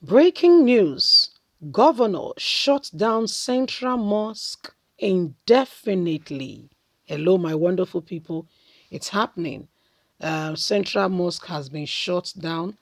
Breaking news. Governor shut down Central Mosque indefinitely. Hello, my wonderful people. It's happening. Central Mosque has been shut down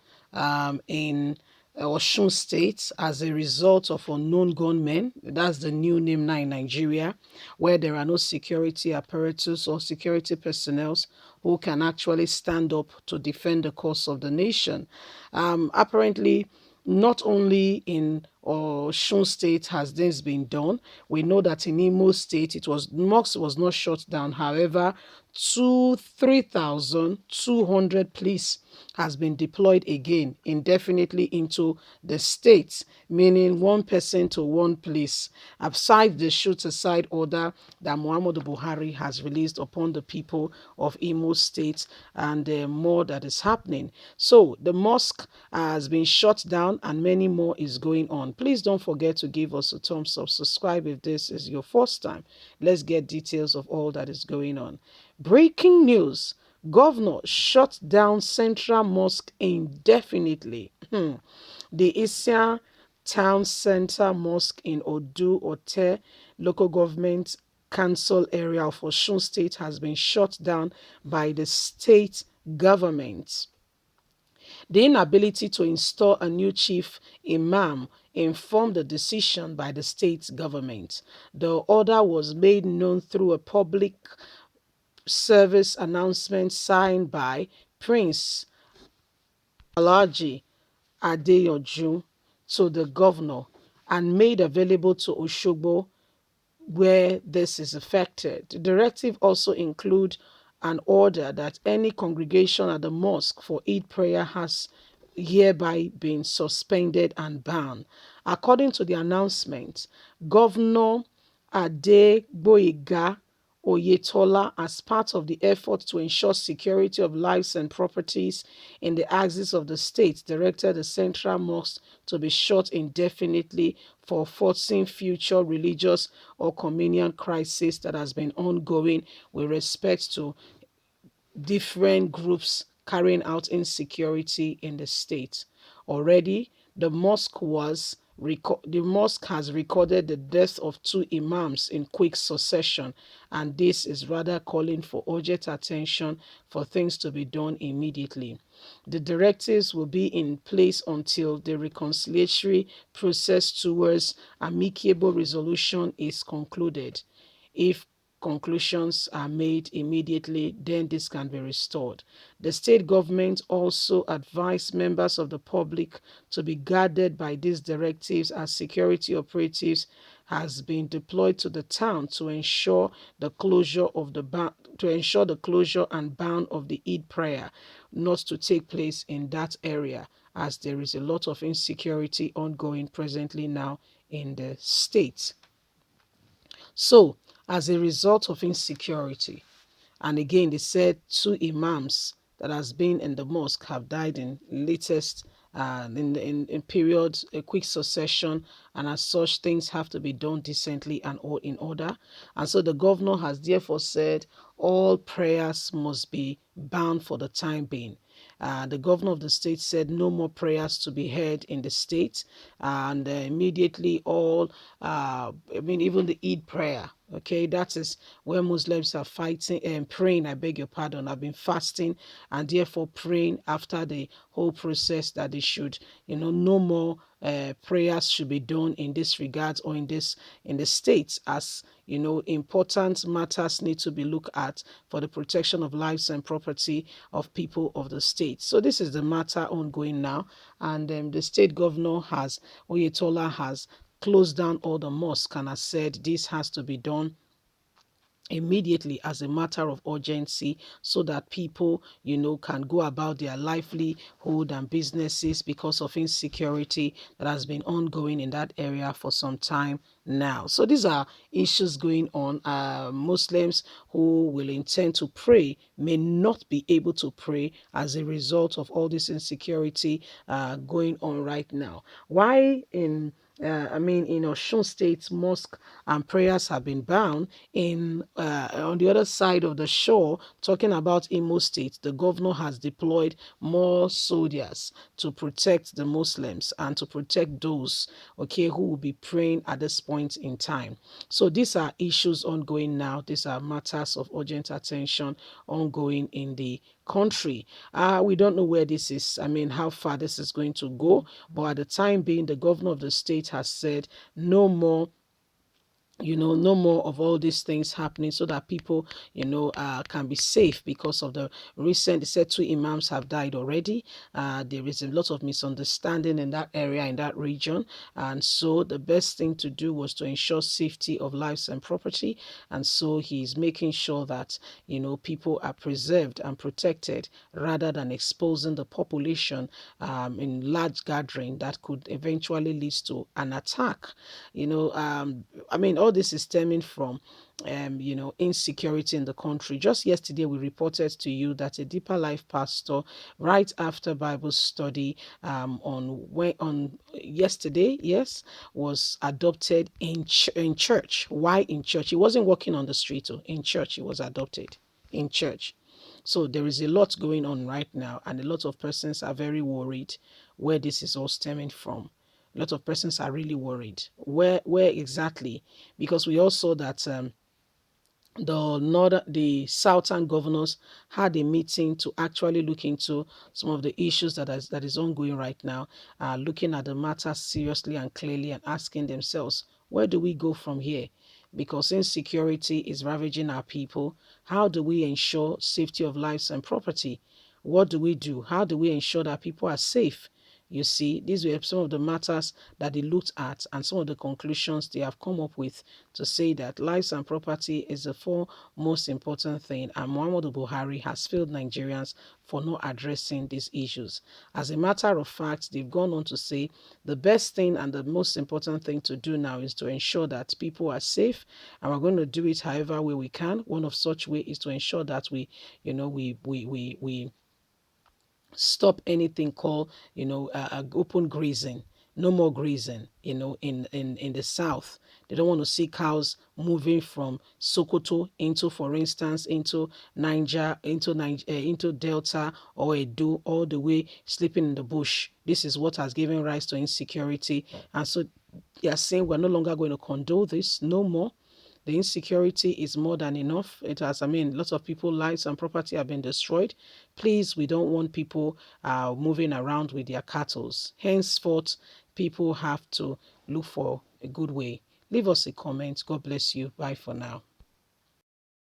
in Osun State as a result of unknown gunmen. That's the new name now in Nigeria, where there are no security apparatus or security personnel who can actually stand up to defend the cause of the nation. Apparently, not only in Osun State has this been done. We know that in Imo State, mosque was not shut down. However, 3,200 police has been deployed again indefinitely into the state, meaning one person to one police, aside the shoot-aside order that Muhammadu Buhari has released upon the people of Imo State, and more that is happening. So the mosque has been shut down and many more is going on. Please don't forget to give us a thumbs up, subscribe if this is your first time. Let's get details of all that is going on. Breaking news. Governor shut down Central Mosque indefinitely. The Isian Town Center Mosque in Odu Ote local government council area of Osun State has been shut down by the state government. The inability to install a new chief imam informed the decision by the state government. The order was made known through a public service announcement signed by Prince Alhaji Adeyanju to the governor and made available to Oshogbo where this is affected. The directive also includes an order that any congregation at the mosque for Eid prayer has hereby been suspended and banned. According to the announcement, Governor Adegboyega Oyetola, as part of the effort to ensure security of lives and properties in the axis of the state, directed the Central Mosque to be shut indefinitely for forcing future religious or communion crisis that has been ongoing with respect to different groups carrying out insecurity in the state. Already, the mosque has recorded the death of two imams in quick succession, and this is rather calling for urgent attention for things to be done immediately. The directives will be in place until the reconciliatory process towards amicable resolution is concluded. If conclusions are made immediately, then this can be restored. The state government also advised members of the public to be guarded by these directives as security operatives has been deployed to the town to ensure the closure and ban of the Eid prayer not to take place in that area, as there is a lot of insecurity ongoing presently now in the state. So, as a result of insecurity, and again, they said two imams that has been in the mosque have died in latest in period a quick succession, and as such things have to be done decently and all in order. And so the governor has therefore said all prayers must be banned for the time being. The governor of the state said no more prayers to be heard in the state, and immediately all, even the Eid prayer, okay, that is where Muslims are fighting and praying, I beg your pardon, I've been fasting and therefore praying after the whole process that they should, no more prayers should be done in this regard or in the states, as important matters need to be looked at for the protection of lives and property of people of the state. So this is the matter ongoing now, and the state governor Oyetola has closed down all the mosques and has said this has to be done immediately as a matter of urgency so that people can go about their livelihood and businesses because of insecurity that has been ongoing in that area for some time now. So these are issues going on. Muslims who will intend to pray may not be able to pray as a result of all this insecurity going on right now. Why in In Osun State, mosque and prayers have been banned. On the other side of the shore, talking about Imo State, the governor has deployed more soldiers to protect the Muslims and to protect those, okay, who will be praying at this point in time. So these are issues ongoing now. These are matters of urgent attention ongoing in the country. We don't know where this is, how far this is going to go, but at the time being, the governor of the state has said no more, no more of all these things happening, so that people, can be safe because of the recent, they said 2 imams have died already. There is a lot of misunderstanding in that area, in that region. And so the best thing to do was to ensure safety of lives and property. And so he's making sure that, people are preserved and protected rather than exposing the population in large gathering that could eventually lead to an attack. All this is stemming from insecurity in the country. Just yesterday, we reported to you that a Deeper Life pastor, right after Bible study, on yesterday, yes, was adopted in church. Why in church? He wasn't walking on the street. Oh, in church, he was adopted in church. So there is a lot going on right now, and a lot of persons are very worried where this is all stemming from. A lot of persons are really worried. Where exactly? Because we all saw that the southern governors had a meeting to actually look into some of the issues that is ongoing right now, looking at the matter seriously and clearly and asking themselves, where do we go from here? Because insecurity is ravaging our people. How do we ensure safety of lives and property? What do we do? How do we ensure that people are safe? You see, these were some of the matters that they looked at and some of the conclusions they have come up with to say that lives and property is the most important thing, and Muhammadu Buhari has failed Nigerians for not addressing these issues. As a matter of fact, they've gone on to say the best thing and the most important thing to do now is to ensure that people are safe, and we're going to do it however way we can. One of such way is to ensure that we stop anything called open grazing. No more grazing, in the south. They don't want to see cows moving from Sokoto into, for instance, into Niger, into Delta or Edo, all the way sleeping in the bush. This is what has given rise to insecurity. And so they are saying we're no longer going to condone this, no more. The insecurity is more than enough. It has, lots of people's lives and property have been destroyed. Please, we don't want people moving around with their cattle. Henceforth, people have to look for a good way. Leave us a comment. God bless you. Bye for now.